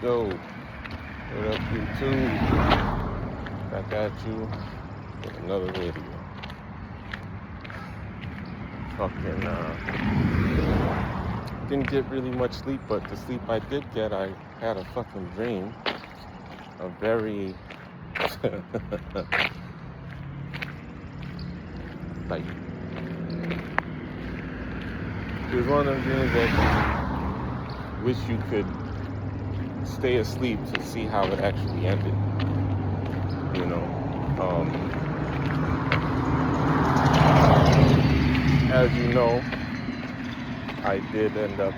Yo, what up, YouTube? Back at you with another video. Fucking, didn't get really much sleep, but the sleep I did get, I had a fucking dream. A very, like, it was one of them dreams that you wish you could stay asleep to see how it actually ended. You know, as you know, I did end up,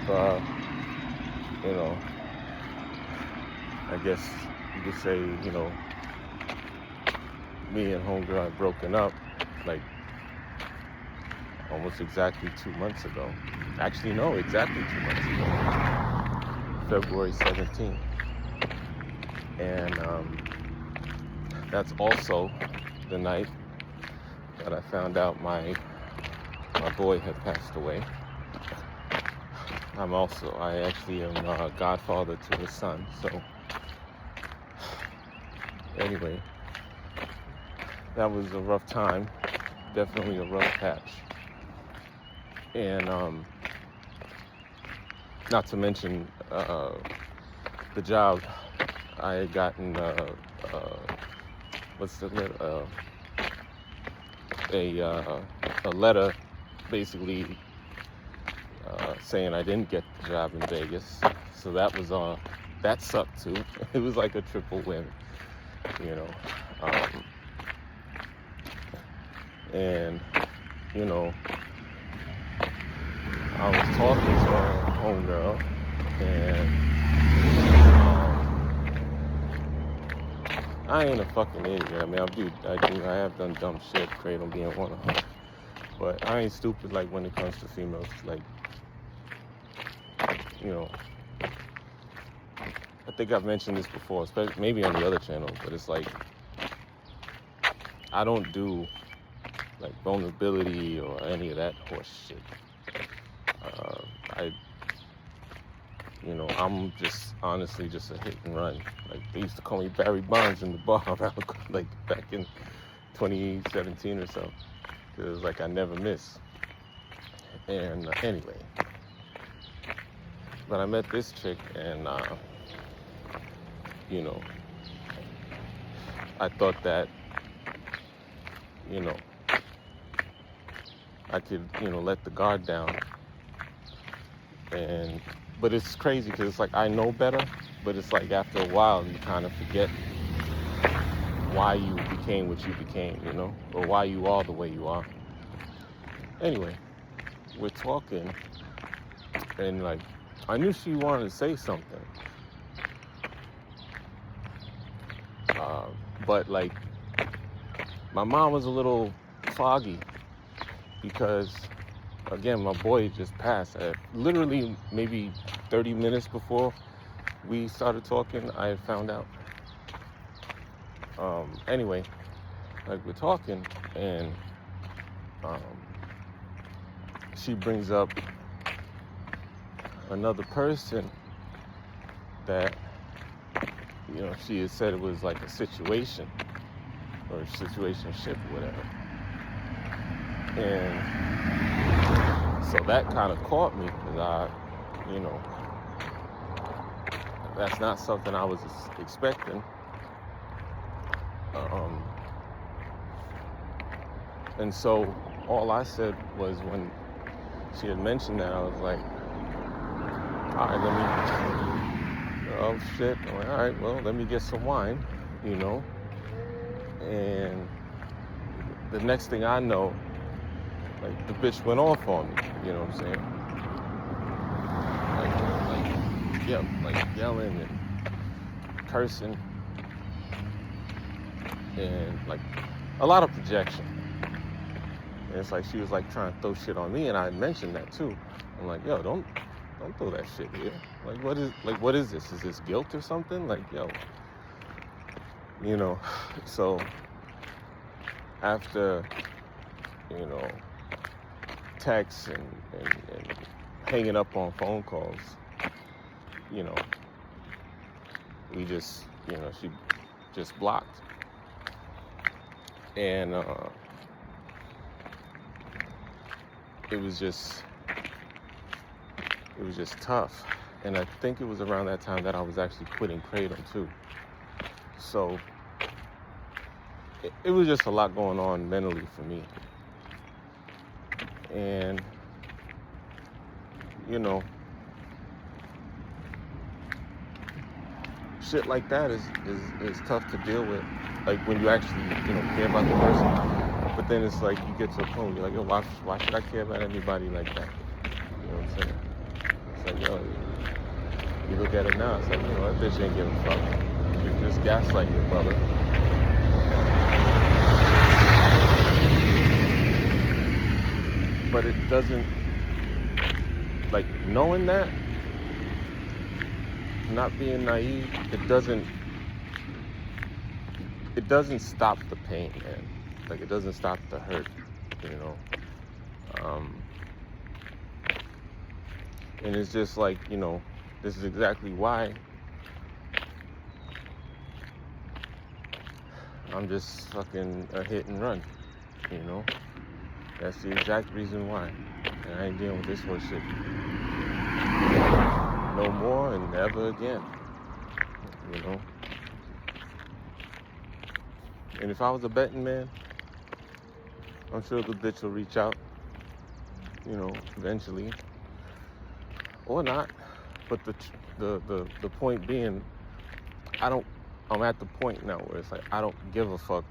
I guess you could say, me and homegirl had broken up, like, almost exactly 2 months ago. Actually, no, exactly 2 months ago, February 17th. And that's also the night that I found out my boy had passed away. I actually am godfather to his son. So anyway, that was a rough time, definitely a rough patch. And not to mention the job I had gotten, a letter basically saying I didn't get the job in Vegas. So that sucked too. It was like a triple win, you know. And, I was talking to a homegirl, and I ain't a fucking idiot. I mean, I have done dumb shit, Kratom being one of them. But I ain't stupid, like, when it comes to females. Like, I think I've mentioned this before, especially maybe on the other channel, but it's like, I don't do, like, vulnerability or any of that horse shit. I'm just honestly just a hit and run. Like, they used to call me Barry Bonds in the bar around, like, back in 2017 or so. Because, like, I never miss. And anyway, but I met this chick, and I thought that I could let the guard down. But it's crazy because it's like I know better, but it's like after a while you kind of forget why you became what you became, or why you are the way you are. Anyway, we're talking, and like I knew she wanted to say something, but like my mom was a little foggy because, again, my boy just passed. Literally maybe 30 minutes before we started talking, I had found out. Anyway, like we're talking, and she brings up another person that, she had said it was like a situation or a situationship or whatever. And so that kind of caught me because that's not something I was expecting. And so all I said was, when she had mentioned that, I was like, all right, oh shit, I'm like, all right, well, let me get some wine, and the next thing I know, like, the bitch went off on me, you know what I'm saying? Like yelling and cursing, and like a lot of projection. And it's like she was like trying to throw shit on me, and I had mentioned that too. I'm like, yo, don't throw that shit here. Like, what is this? Is this guilt or something? Like, yo, so after, texts and hanging up on phone calls, we just, she just blocked. And it was just tough. And I think it was around that time that I was actually quitting Kratom too. So it was just a lot going on mentally for me. And, shit like that is tough to deal with. Like when you actually, care about the person. But then it's like you get to a point where you're like, yo, why should I care about anybody like that? You know what I'm saying? It's like, yo, you look at it now, it's like, that bitch ain't giving a fuck. You're just gaslighting your brother. But it doesn't, like, knowing that, not being naive, it doesn't stop the pain, man. Like, it doesn't stop the hurt, and it's just like, this is exactly why I'm just fucking a hit and run, That's the exact reason why. And I ain't dealing with this horse shit no more and never again, And if I was a betting man, I'm sure the bitch will reach out, eventually, or not. But the point being, I'm at the point now where it's like I don't give a fuck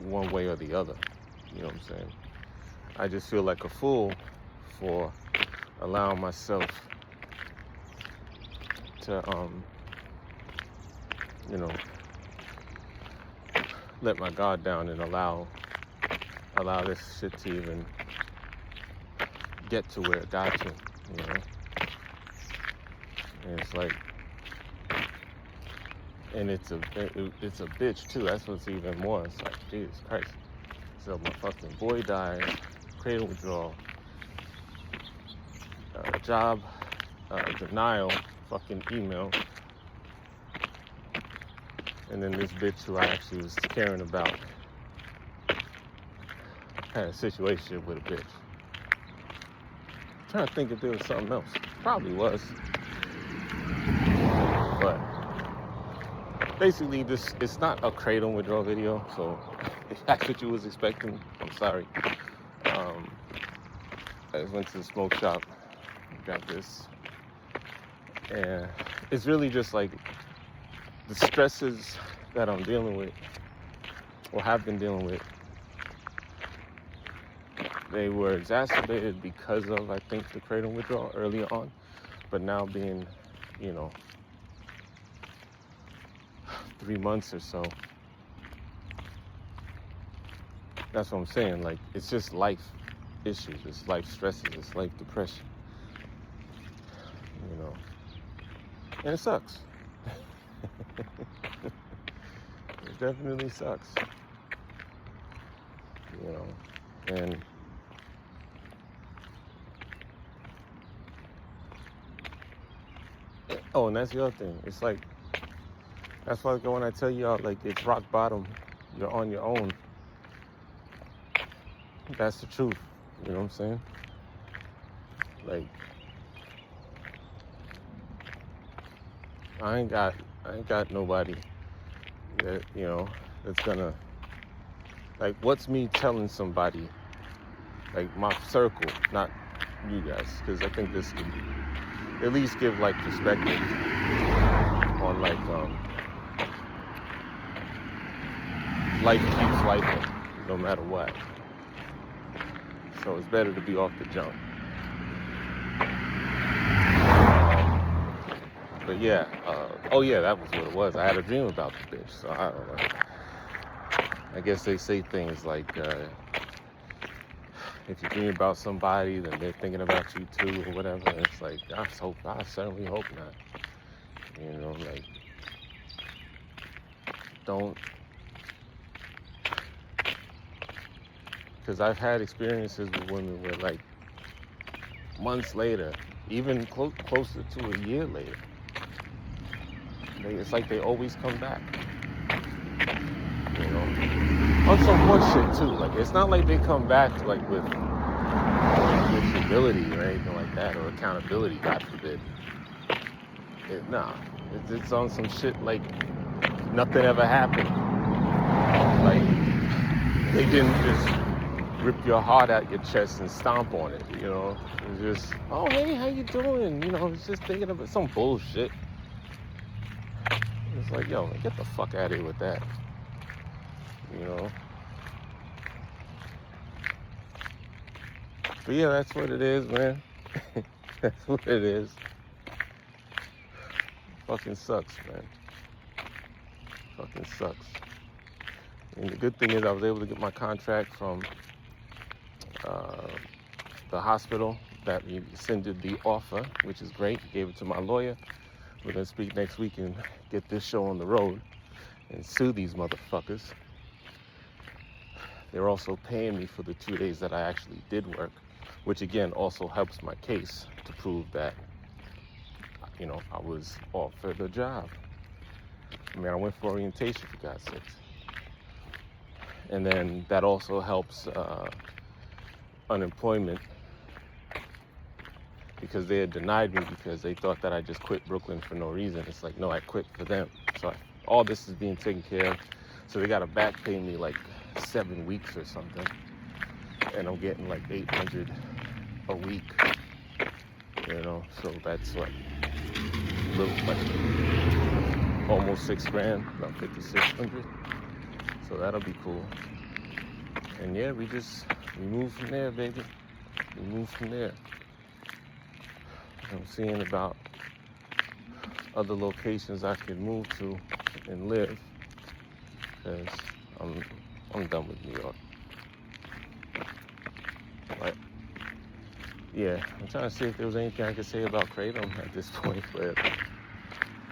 one way or the other. You know what I'm saying? I just feel like a fool for allowing myself to let my guard down and allow this shit to even get to where it got to, And it's like, and it's a bitch too. That's what's even more. It's like, Jesus Christ. So my fucking boy died, cradle withdrawal, job denial, fucking email, and then this bitch who I actually was caring about had a situation with a bitch. I'm trying to think if there was something else. Probably was. But basically it's not a Kratom withdrawal video, so if that's what you was expecting, I'm sorry. I just went to the smoke shop, got this, and it's really just like the stresses that I'm dealing with, or have been dealing with. They were exacerbated because of, I think, the Kratom withdrawal earlier on, but now being, 3 months or so, that's what I'm saying. Like, it's just life issues, it's life stresses, it's life depression, and it sucks. It definitely sucks, and oh, and that's the other thing. It's like, that's why when I tell y'all, like, it's rock bottom, you're on your own. That's the truth. You know what I'm saying? Like, I ain't got nobody that, that's gonna, like, what's me telling somebody, like, my circle, not you guys, because I think this could at least give, like, perspective on, like, life keeps life no matter what. So it's better to be off the jump. But yeah, that was what it was. I had a dream about the bitch, so I don't know. I guess they say things like, if you dream about somebody, then they're thinking about you too, or whatever. And it's like, I certainly hope not. Like, don't. Because I've had experiences with women where, like, months later, even closer to a year later, It's like they always come back. You know, on some horse shit too. Like it's not like they come back like with humility or anything like that, or accountability. God forbid. It's on some shit like nothing ever happened. Like they didn't just rip your heart out your chest and stomp on it. You know, it's just, oh hey, how you doing? You know, it's just thinking of some bullshit. It's like, yo, get the fuck out of here with that. You know. But yeah, that's what it is, man. That's what it is. Fucking sucks, man. Fucking sucks. And the good thing is I was able to get my contract from the hospital that rescinded the offer, which is great. Gave it to my lawyer. We're going to speak next week and get this show on the road and sue these motherfuckers. They're also paying me for the 2 days that I actually did work, which again also helps my case to prove that, you know, I was offered a job. I mean, I went for orientation, for God's sakes. And then that also helps unemployment, because they had denied me because they thought that I just quit Brooklyn for no reason. It's like, no, I quit for them. So all this is being taken care of. So they got to back pay me like 7 weeks or something. And I'm getting like $800 a week. You know, so that's what, like almost $6,000, about $5,600. So that'll be cool. And yeah, we move from there, baby. We move from there. I'm seeing about other locations I could move to and live, because I'm done with New York. But yeah, I'm trying to see if there was anything I could say about Kratom at this point, but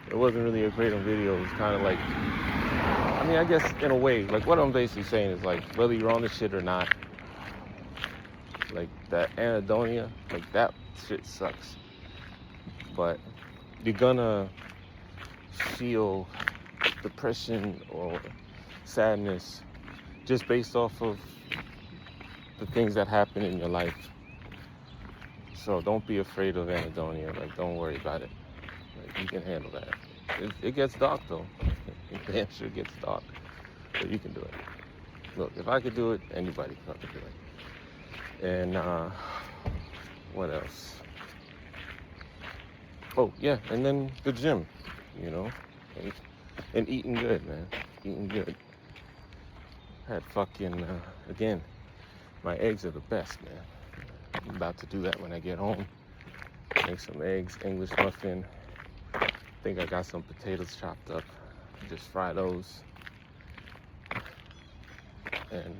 it wasn't really a Kratom video. It was kind of like, I mean, I guess in a way, like what I'm basically saying is like, whether you're on the shit or not, like that anhedonia, like that shit sucks. But you're gonna feel depression or sadness just based off of the things that happen in your life. So don't be afraid of anhedonia. Like, don't worry about it. Like, you can handle that. It gets dark though. It damn sure gets dark. But you can do it. Look, if I could do it, anybody can fucking do it. And what else? Oh yeah, and then the gym, you know, and eating good, man. Eating good. Had fucking again, my eggs are the best, man. I'm about to do that when I get home. Make some eggs, English muffin. I think I got some potatoes chopped up. Just fry those. And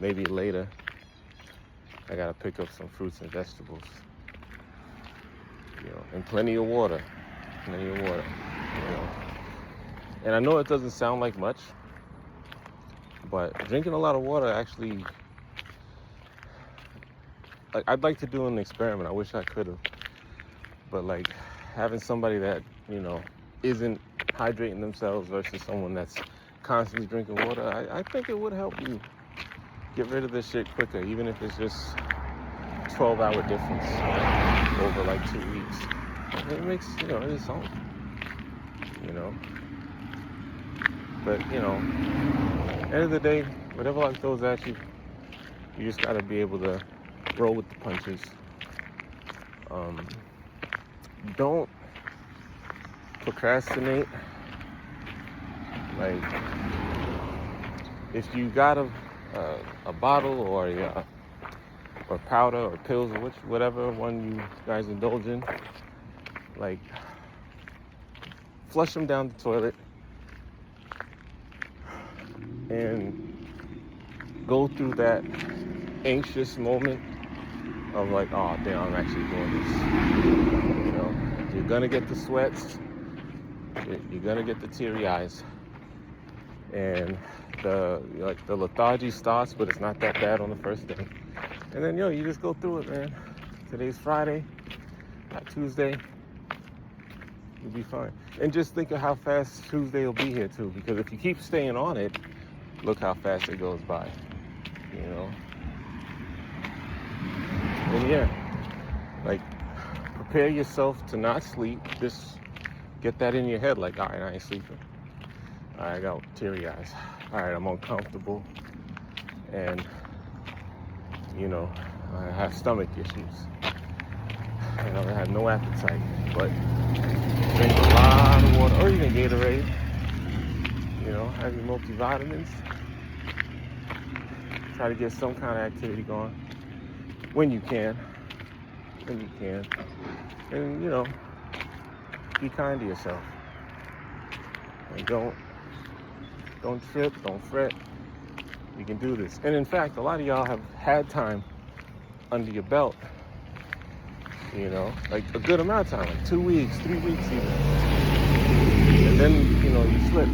maybe later, I gotta pick up some fruits and vegetables. You know, and plenty of water. Plenty of water. You know. And I know it doesn't sound like much, but drinking a lot of water actually, like, I'd like to do an experiment. I wish I could have. But like having somebody that, you know, isn't hydrating themselves versus someone that's constantly drinking water, I think it would help you get rid of this shit quicker, even if it's just 12-hour difference over like 2 weeks. It makes, you know, it's something, you know. But, you know, end of the day, whatever life throws at you, you just gotta be able to roll with the punches. Don't procrastinate. Like, if you got a bottle or powder or pills or whatever one you guys indulge in, like, flush them down the toilet and go through that anxious moment of like, oh damn, I'm actually doing this. You know, you're gonna get the sweats, you're gonna get the teary eyes, and the lethargy starts, but it's not that bad on the first day. And then, you just go through it, man. Today's Friday, not Tuesday. You'll be fine. And just think of how fast Tuesday will be here too, because if you keep staying on it, look how fast it goes by, you know? And yeah, like, prepare yourself to not sleep. Just get that in your head, like, all right, I ain't sleeping. All right, I got teary eyes. All right, I'm uncomfortable. And, you know, I have stomach issues. And I have no appetite. But drink a lot of water, or even Gatorade. You know, have your multivitamins. Try to get some kind of activity going when you can. When you can. And, you know, be kind to yourself. And don't trip, don't fret. You can do this. And in fact, a lot of y'all have had time under your belt, you know, like a good amount of time, like 2 weeks, 3 weeks even. And then, you know, you slip.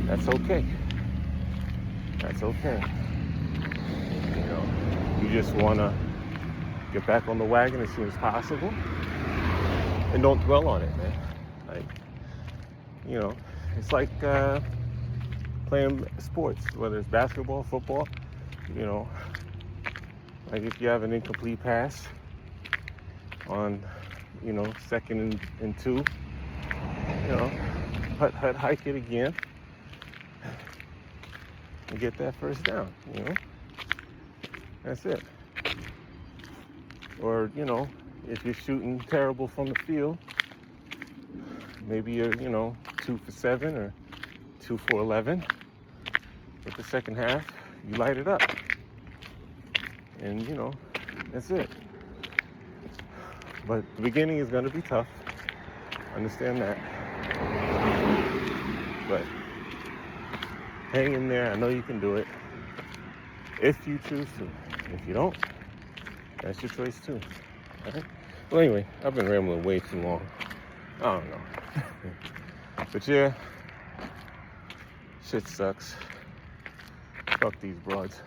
That's okay. That's okay. You know, you just want to get back on the wagon as soon as possible. And don't dwell on it, man. Like, you know, it's like playing sports, whether it's basketball, football, you know, like if you have an incomplete pass on, you know, 2nd and 2, you know, hike it again and get that first down, you know, that's it. Or, you know, if you're shooting terrible from the field, maybe you're, you know, 2 for 7 or 2 for 11. But the second half, you light it up. And, you know, that's it. But the beginning is going to be tough. Understand that. But hang in there. I know you can do it. If you choose to. If you don't, that's your choice too. All right? Well, anyway, I've been rambling way too long. I don't know. But yeah, shit sucks. Fuck these broads.